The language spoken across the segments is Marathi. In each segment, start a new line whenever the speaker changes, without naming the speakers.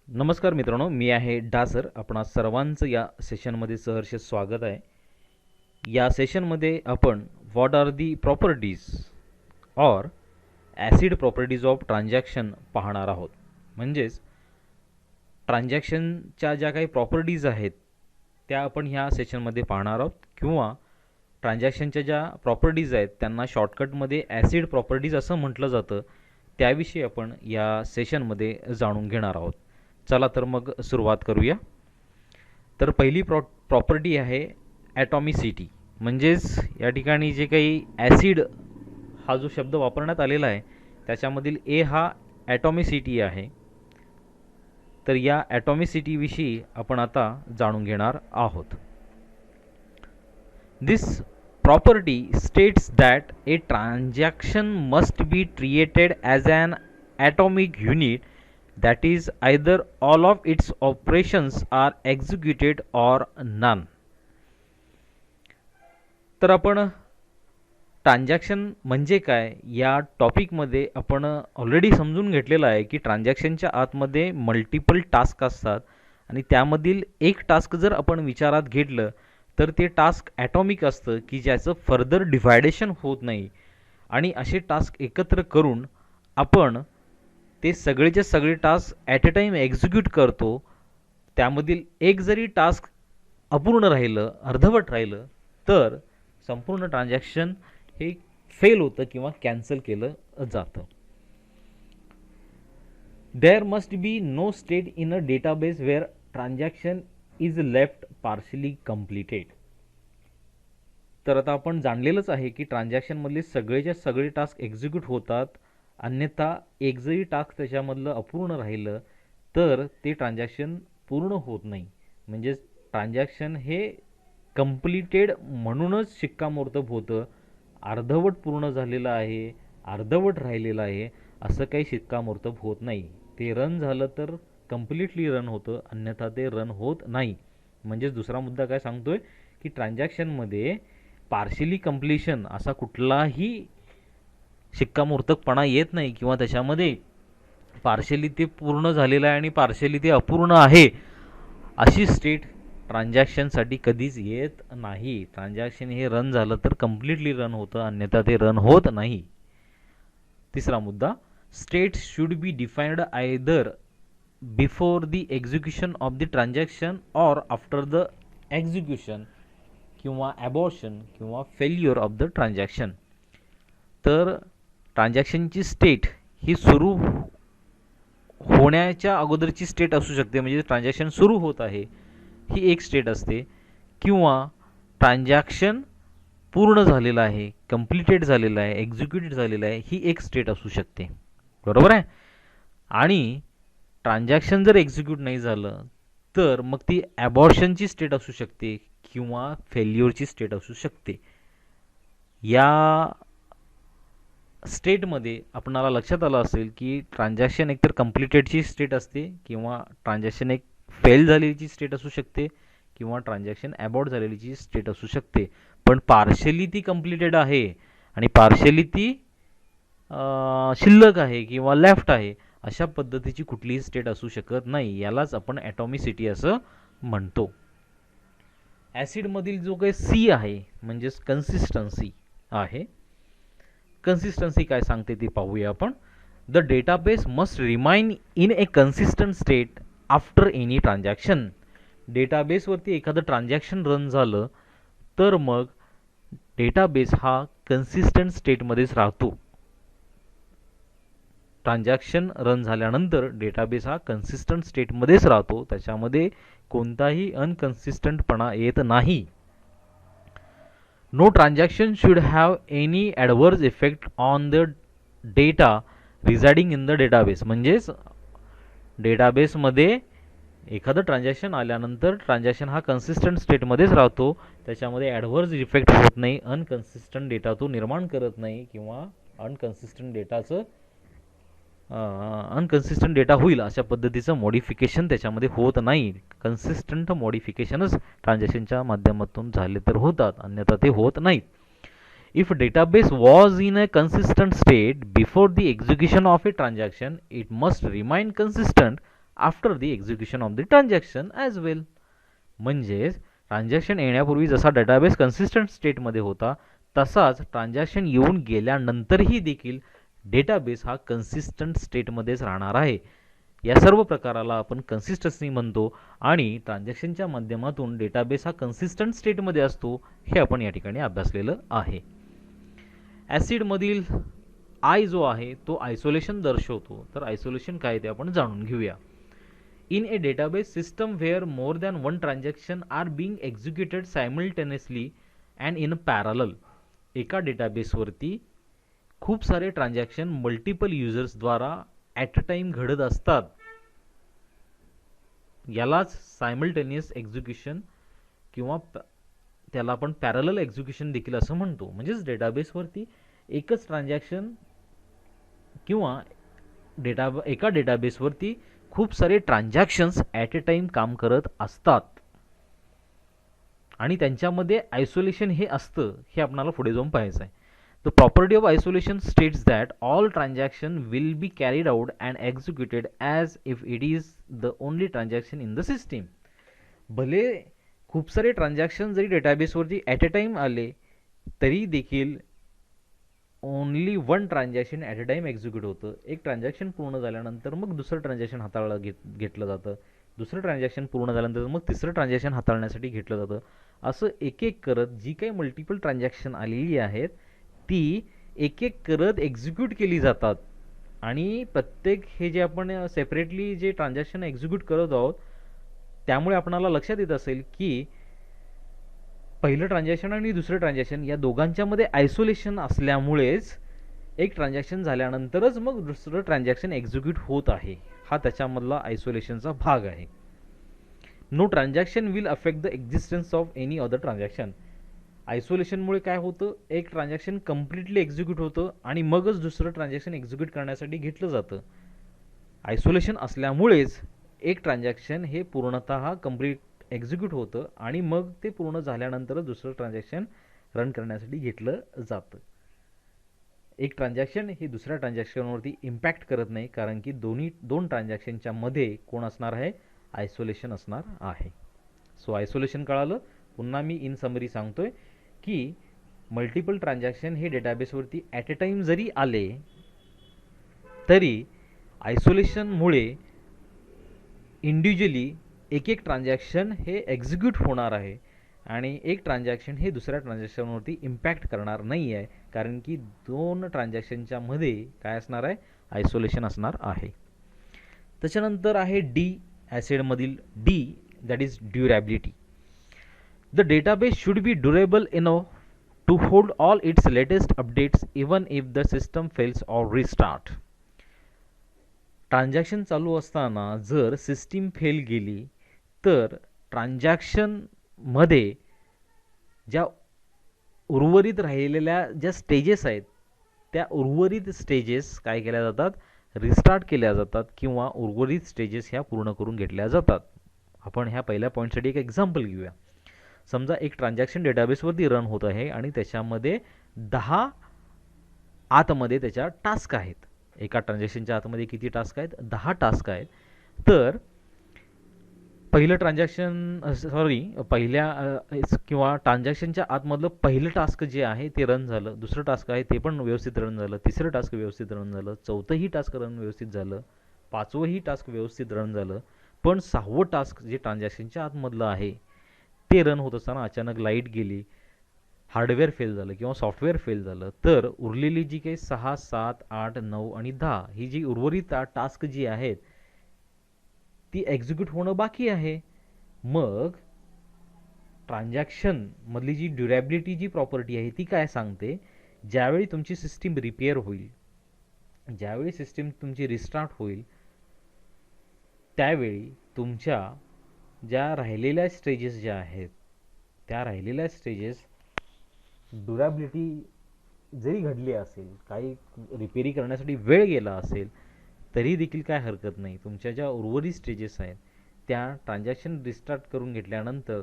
नमस्कार मित्रांनो, मी आहे डासर. आपणा सर्वांचं या सेशनमध्ये सहर्ष स्वागत आहे. या सेशनमध्ये आपण what are the properties or acid properties of transaction पाहणार आहोत. म्हणजेच ट्रान्झॅक्शनच्या ज्या काही प्रॉपर्टीज आहेत त्या आपण ह्या सेशनमध्ये पाहणार आहोत, किंवा ट्रान्झॅक्शनच्या ज्या प्रॉपर्टीज आहेत त्यांना शॉर्टकटमध्ये ॲसिड प्रॉपर्टीज असं म्हटलं जातं. त्याविषयी आपण या सेशनमध्ये जाणून घेणार आहोत. चला तर मग सुरुवात करूया. तर पहिली प्रॉपर्टी आहे ॲटॉमिसिटी. म्हणजेच या ठिकाणी जे काही ॲसिड हा जो शब्द वापरण्यात आलेला आहे त्याच्यामधील ए हा ॲटॉमिसिटी आहे. तर या ॲटॉमिसिटीविषयी आपण आता जाणून घेणार आहोत. दिस property states that a transaction must be treated as an atomic unit, that is either all of its operations are executed or none. तर आपण ट्रान्झॅक्शन म्हणजे काय या टॉपिकमध्ये आपण ऑलरेडी समजून घेतलेलं आहे की ट्रान्झॅक्शनच्या आतमध्ये मल्टिपल टास्क असतात आणि त्यामधील एक टास्क जर आपण विचारात घेतलं तर ते टास्क ॲटॉमिक असतं की ज्याचं फर्दर डिव्हायडेशन होत नाही. आणि असे टास्क एकत्र करून आपण ते सगळेचे सगळे task at a time execute करतो. त्यामधील एक जरी टास्क अपूर्ण राहिलं, अर्धवट राहिलं, तर संपूर्ण ट्रान्झॅक्शन हे फेल होतं किंवा कॅन्सल केलं जातं. There must be no state in a database where transaction is left partially completed. तर आता आपण जाणलेलंच आहे की ट्रान्झॅक्शनमधले सगळेच्या सगळे टास्क एक्झिक्यूट होतात, अन्यथा एक जरी टास्क त्याच्यामधलं अपूर्ण राहिलं तर ते ट्रान्झॅक्शन पूर्ण होत नाही. म्हणजेच ट्रान्झॅक्शन हे कम्प्लिटेड म्हणूनच शिक्कामोर्तब होतं. अर्धवट पूर्ण झालेलं आहे, अर्धवट राहिलेलं आहे असं काही शिक्कामोर्तब होत नाही. ते रन झालं तर कम्प्लिटली रन होतं, अन्यथा ते रन होत नाही. म्हणजेच दुसरा मुद्दा काय सांगतोय की ट्रान्झॅक्शनमध्ये पार्शियली कम्प्लिशन असा कुठलाही शिक्कामोर्तबपणा येत नाही, किंवा त्याच्यामध्ये पार्शियली ते पूर्ण झालेलं आहे आणि पार्शियली ते अपूर्ण आहे अशी स्टेट ट्रान्झॅक्शनसाठी कधीच येत नाही. ट्रान्झॅक्शन हे रन झालं तर कम्प्लिटली रन होतं, अन्यथा ते रन होत नाही. तिसरा मुद्दा, state should be defined either before the execution of the transaction or after the execution, किंवा ॲबॉर्शन किंवा फेल्युअर ऑफ द ट्रान्झॅक्शन. तर ट्रान्झॅक्शनची स्टेट ही सुरू होण्याच्या अगोदरची स्टेट असू शकते, म्हणजे ट्रान्झॅक्शन सुरू होत आहे ही एक स्टेट असते, किंवा ट्रान्झॅक्शन पूर्ण झालेलं आहे, कम्प्लिटेड झालेलं आहे, एक्झिक्युटेड झालेलं आहे ही एक स्टेट असू शकते. बरोबर आहे. आणि ट्रान्झॅक्शन जर एक्झिक्यूट नाही झालं तर मग ती ॲबॉर्शनची स्टेट असू शकते किंवा फेल्युअरची स्टेट असू शकते. या स्टेटमध्ये आपणाला लक्षात आलं असेल की ट्रान्झॅक्शन एकतर कम्प्लिटेडची स्टेट असते, किंवा ट्रान्झॅक्शन एक फेल झालेलीची स्टेट असू शकते, किंवा ट्रान्झॅक्शन ॲबॉर्ट झालेलीची स्टेट असू शकते. पण पार्शियली ती कम्प्लिटेड आहे आणि पार्शियली ती शिल्लक आहे किंवा लेफ्ट आहे अशा पद्धतीची कुठलीही स्टेट असू शकत नाही. यालाच आपण ॲटॉमिसिटी असं म्हणतो. ॲसिडमधील जो काही सी आहे म्हणजेच कन्सिस्टन्सी आहे. कन्सिस्टन्सी काय सांगते ते पाहूया आपण. The database must remain in a consistent state after any transaction. डेटाबेसवरती एखादं ट्रान्झॅक्शन रन झालं तर मग डेटाबेस हा कन्सिस्टंट स्टेटमध्येच राहतो. ट्रान्झॅक्शन रन झाल्यानंतर डेटाबेस हा कन्सिस्टंट स्टेटमध्येच राहतो, त्याच्यामध्ये कोणताही अनकन्सिस्टंटपणा येत नाही. No transaction should have any adverse effect on the data residing in the database. म्हणजेच डेटाबेसमध्ये एखादं ट्रान्झॅक्शन आल्यानंतर ट्रान्झॅक्शन हा कन्सिस्टंट स्टेटमध्येच राहतो, त्याच्यामध्ये ॲडव्हर्स इफेक्ट होत नाही, अनकन्सिस्टंट डेटा तो निर्माण करत नाही, किंवा अनकन्सिस्टंट डेटा होईल अशा पद्धतीचं मॉडिफिकेशन त्याच्यामध्ये होत नाही. कन्सिस्टंट मॉडिफिकेशनच ट्रान्झॅक्शनच्या माध्यमातून झाले तर होतात, अन्यथा ते होत नाहीत. If database was in a consistent state before the execution of a transaction, it must remain consistent after the execution of the transaction as well. म्हणजेच ट्रान्झॅक्शन येण्यापूर्वी जसा डेटाबेस कन्सिस्टंट स्टेटमध्ये होता तसाच ट्रान्झॅक्शन येऊन गेल्यानंतरही देखील डेटाबेस हा कन्सिस्टंट स्टेटमध्येच राहणार आहे. या सर्व प्रकाराला आपण कन्सिस्टन्सी म्हणतो आणि ट्रान्झॅक्शनच्या माध्यमातून डेटाबेस हा कन्सिस्टंट स्टेटमध्ये असतो हे आपण या ठिकाणी अभ्यासलेलं आहे. ॲसिडमधील आय जो आहे तो आयसोलेशन दर्शवतो. तर आयसोलेशन काय ते आपण जाणून घेऊया. In a database system where more than one transaction are being executed simultaneously and in parallel, एका डेटाबेसवरती खूप सारे ट्रान्झॅक्शन मल्टिपल युजर्सद्वारा ॲट अ टाइम घडत असतात, यालाच सायमल्टेनियस एक्झिक्युशन किंवा त्याला आपण पॅरलल एक्झिक्युशन देखील असं म्हणतो. म्हणजेच डेटाबेसवरती एकच ट्रान्झॅक्शन किंवा एका डेटाबेसवरती खूप सारे ट्रान्झॅक्शन्स ॲट अ टाइम काम करत असतात आणि त्यांच्यामध्ये आयसोलेशन हे असतं, हे आपल्याला पुढे जाऊन पाहायचं आहे. The property of isolation states that all transaction will be carried out and executed as if it is the only transaction in the system. भले खूप सारे ट्रान्झॅक्शन जरी डेटाबेसवरती ॲट अ टाइम आले तरी देखील only one transaction at a time execute होतं. एक ट्रान्झॅक्शन पूर्ण झाल्यानंतर मग दुसरं ट्रान्झॅक्शन हाताळलं घेतलं जातं. दुसरं ट्रान्झॅक्शन पूर्ण झाल्यानंतर मग तिसरं ट्रान्झॅक्शन हाताळण्यासाठी घेतलं जातं. असं एक एक करत जी काही मल्टिपल ट्रान्झॅक्शन आलेली आहेत ती एक एक करत एक्झिक्यूट केली जातात आणि प्रत्येक हे जे आपण सेपरेटली जे ट्रान्झॅक्शन एक्झिक्यूट करत आहोत त्यामुळे आपणाला लक्षात येत असेल की पहिलं ट्रान्झॅक्शन आणि दुसरं ट्रान्झॅक्शन या दोघांच्यामध्ये आयसोलेशन असल्यामुळेच एक ट्रान्झॅक्शन झाल्यानंतरच मग दुसरं ट्रान्झॅक्शन एक्झिक्यूट होत आहे. हा त्याच्यामधला आयसोलेशनचा भाग आहे. No transaction will affect the existence of any other transaction. आयसोलेशनमुळे काय होतं, एक ट्रान्झॅक्शन कम्प्लिटली एक्झिक्यूट होतं आणि मगच दुसरं ट्रान्झॅक्शन एक्झिक्यूट करण्यासाठी घेतलं जातं. आयसोलेशन असल्यामुळेच एक ट्रान्झॅक्शन हे पूर्णतः कम्प्लीट एक्झिक्यूट होतं आणि मग ते पूर्ण झाल्यानंतरच दुसरं ट्रान्झॅक्शन रन करण्यासाठी घेतलं जातं. एक ट्रान्झॅक्शन हे दुसऱ्या ट्रान्झॅक्शनवरती इम्पॅक्ट करत नाही कारण की दोन ट्रान्झॅक्शनच्या मध्ये कोण असणार आहे, आयसोलेशन असणार आहे. सो आयसोलेशन कळालं. पुन्हा मी इन समरी सांगतोय की मल्टिपल ट्रान्झॅक्शन हे डेटाबेसवरती ॲट अ टाइम जरी आले तरी आयसोलेशनमुळे इंडिव्हिज्युअली एक एक ट्रान्झॅक्शन हे एक्झिक्यूट होणार आहे आणि एक ट्रान्झॅक्शन हे दुसऱ्या ट्रान्झॅक्शनवरती इम्पॅक्ट करणार नाही आहे कारण की दोन ट्रान्झॅक्शनच्या मध्ये काय असणार आहे, आयसोलेशन असणार आहे. त्याच्यानंतर आहे डी, ॲसिडमधील D, that is durability. The database should be durable enough to hold all its latest updates even if the system fails or restart. Transaction चालू असताना जर सिस्टीम फेल गेली तर ट्रान्झॅक्शनमध्ये ज्या उर्वरित राहिलेल्या ज्या स्टेजेस आहेत त्या उर्वरित स्टेजेस काय केल्या जातात, रिस्टार्ट केल्या जातात किंवा उर्वरित स्टेजेस ह्या पूर्ण करून घेतल्या जातात. आपण ह्या पहिल्या पॉईंटसाठी एक एक्झाम्पल घेऊया. समजा एक ट्रान्झॅक्शन डेटाबेसवरती रन होत आहे आणि त्याच्यामध्ये 10 आतमध्ये त्याच्या टास्क आहेत. एका ट्रान्झॅक्शनच्या आतमध्ये किती टास्क आहेत, 10 टास्क आहेत. तर पहिलं ट्रान्झॅक्शन किंवा ट्रान्झॅक्शनच्या आतमधलं पहिलं टास्क जे आहे ते रन झालं, दुसरं टास्क आहे ते पण व्यवस्थित रन झालं, तिसरं टास्क व्यवस्थित रन झालं, चौथंही टास्क रन व्यवस्थित झालं, पाचवंही टास्क व्यवस्थित रन झालं. पण 6वं टास्क जे ट्रान्झॅक्शनच्या आतमधलं आहे ते रन होत असताना अचानक लाईट गेली, हार्डवेअर फेल झालं किंवा सॉफ्टवेअर फेल झालं, तर उरलेली जी काही 6, 7, 8, 9 आणि 10 ही जी उर्वरित टास्क जी आहेत ती एक्झिक्यूट होणं बाकी आहे. मग ट्रान्झॅक्शन मधली जी ड्युरॅबिलिटी जी प्रॉपर्टी आहे ती काय सांगते, ज्यावेळी तुमची सिस्टीम रिपेअर होईल, ज्यावेळी सिस्टीम तुमची रिस्टार्ट होईल त्यावेळी तुमच्या ज्या राहिलेल्या स्टेजेस ज्या आहेत त्या राहिलेल्या स्टेजेस ड्युरॅबिलिटी जरी घडली असेल, काही रिपेअरी करण्यासाठी वेळ गेला असेल तरी देखील काय हरकत नाही, तुमच्या ज्या उर्वरित स्टेजेस आहेत त्या ट्रान्झॅक्शन रिस्टार्ट करून घेतल्यानंतर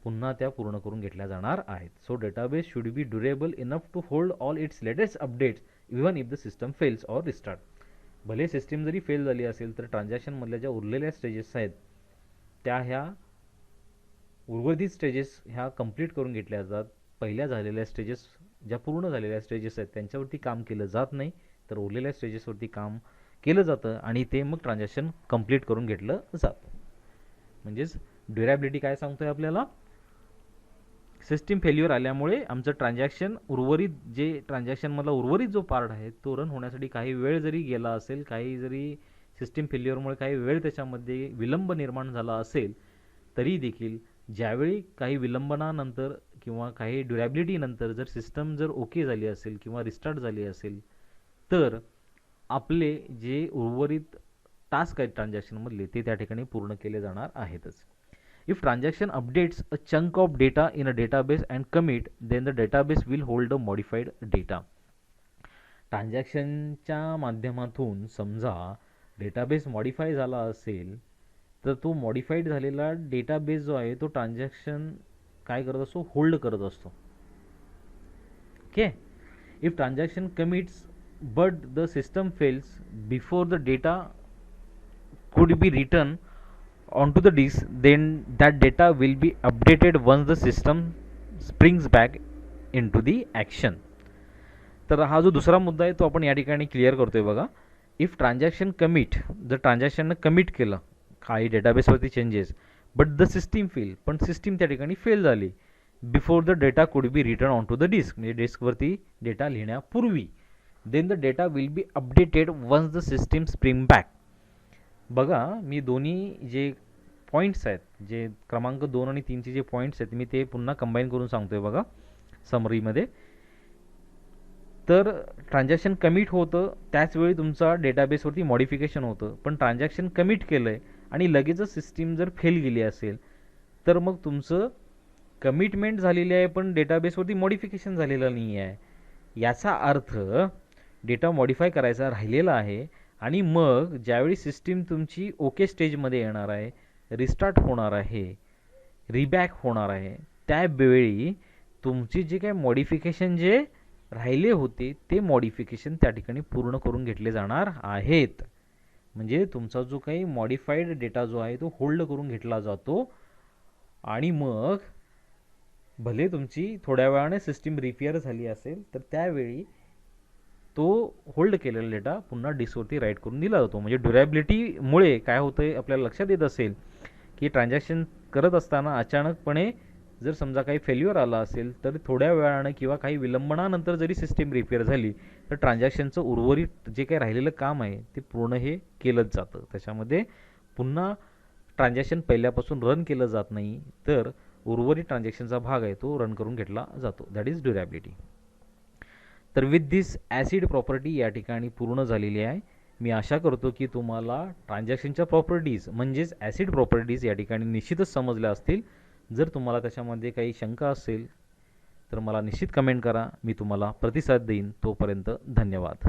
पुन्हा त्या पूर्ण करून घेतल्या जाणार आहेत. So database should be durable enough to hold all its latest updates even if the system fails or restart. भले सिस्टीम जरी फेल झाली असेल तर ट्रान्झॅक्शनमधल्या ज्या उरलेल्या स्टेजेस आहेत त्या ह्या उर्वरित स्टेजेस ह्या कंप्लीट करून घेतल्या जातात. पहिल्या झालेल्या स्टेजेस ज्या पूर्ण झालेल्या स्टेजेस आहेत त्यांच्यावरती काम केलं जात नाही, तर उरलेल्या स्टेजेसवरती काम केलं जातं आणि ते मग ट्रान्झॅक्शन कंप्लीट करून घेतलं जातं. म्हणजेच ड्युरेबिलिटी काय सांगतोय आपल्याला, सिस्टीम फेल्युअर आल्यामुळे आमचं ट्रान्झॅक्शन उर्वरित जे ट्रान्झॅक्शनमधला उर्वरित जो पार्ट आहे तो रन होण्यासाठी काही वेळ जरी गेला असेल, काही जरी सिस्टीम फेल्युअरमुळे काही वेळ त्याच्यामध्ये विलंब निर्माण झाला असेल, तरी देखील ज्यावेळी काही विलंबनानंतर किंवा काही ड्युरेबिलिटी नंतर जर सिस्टम जर ओके झाली असेल किंवा रिस्टार्ट झाली असेल तर आपले जे उर्वरित टास्क आहेत ट्रान्झॅक्शनमधले ते त्या ठिकाणी पूर्ण केले जाणार आहेतच. If transaction updates a chunk of data in a database and commit, then the database will hold a modified data. ट्रान्झॅक्शनच्या माध्यमातून समजा डेटाबेस मॉडिफाय झाला असेल तर तो मॉडिफाईड झालेला डेटाबेस जो आहे तो ट्रान्झॅक्शन काय करत असतो, होल्ड करत असतो. Okay. If transaction commits but the system fails before the data could be written onto the disk, then that data will be updated once the system springs back into the action. तर हा जो दुसरा मुद्दा आहे तो आपण या ठिकाणी क्लिअर करतोय बघा. इफ ट्रान्झॅक्शन कमिट, जर ट्रान्झॅक्शननं कमिट केलं काही डेटाबेसवरती changes, but the system fail, पण सिस्टीम त्या ठिकाणी फेल झाली, before the data could be written on to the disk, म्हणजे डिस्कवरती डेटा लिहिण्यापूर्वी, then the data will be updated once the system spring back. बघा मी दोन्ही जे पॉईंट्स आहेत, जे क्रमांक 2 आणि 3चे जे पॉईंट्स आहेत मी ते पुन्हा कंबाईन करून सांगतोय बघा समरीमध्ये. तर ट्रान्झॅक्शन कमिट होतं त्याचवेळी तुमचा डेटाबेसवरती मॉडिफिकेशन होतं, पण ट्रान्झॅक्शन कमिट केलं आहे आणि लगेचच सिस्टीम जर फेल गेली असेल तर मग तुमचं कमिटमेंट झालेली आहे पण डेटाबेसवरती मॉडिफिकेशन झालेलं नाही आहे. याचा अर्थ डेटा मॉडिफाय करायचा राहिलेला आहे आणि मग ज्यावेळी सिस्टीम तुमची ओके स्टेजमध्ये येणार आहे, रिस्टार्ट होणार आहे, रिबॅक होणार आहे, त्यावेळी तुमची जे काही मॉडिफिकेशन जे राहिले होते ते मॉडिफिकेशन त्या ठिकाणी पूर्ण करून घेतले जाणार आहेत. म्हणजे तुमचा जो काही मॉडिफाईड डेटा जो आहे तो होल्ड करून घेतला जातो आणि मग भले तुमची थोड्या वेळाने सिस्टीम रिपेअर झाली असेल तर त्यावेळी तो होल्ड केलेला डेटा पुन्हा डिस्कवरती राईट करून दिला जातो. म्हणजे ड्युरेबिलिटीमुळे काय होतं आहे आपल्याला लक्षात येत असेल की ट्रान्झॅक्शन करत असताना अचानकपणे जर समजा काही फेल्युअर आला असेल तर थोड्या वेळानं किंवा काही विलंबनानंतर जरी सिस्टीम रिपेअर झाली तर ट्रान्झॅक्शनचं उर्वरित जे काही राहिलेलं काम आहे ते पूर्ण हे केलंच जातं. त्याच्यामध्ये पुन्हा ट्रान्झॅक्शन पहिल्यापासून रन केलं जात नाही, तर उर्वरित ट्रान्झॅक्शनचा भाग आहे तो रन करून घेतला जातो. That is durability. तर विथ दिस ॲसिड प्रॉपर्टी या ठिकाणी पूर्ण झालेली आहे. मी आशा करतो की तुम्हाला ट्रान्झॅक्शनच्या प्रॉपर्टीज म्हणजेच ॲसिड प्रॉपर्टीज या ठिकाणी निश्चितच समजल्या असतील. जर तुम्हाला त्याच्यामध्ये काही शंका असेल तर मला निश्चित कमेंट करा, मी तुम्हाला प्रतिसाद देईन. तोपर्यंत धन्यवाद.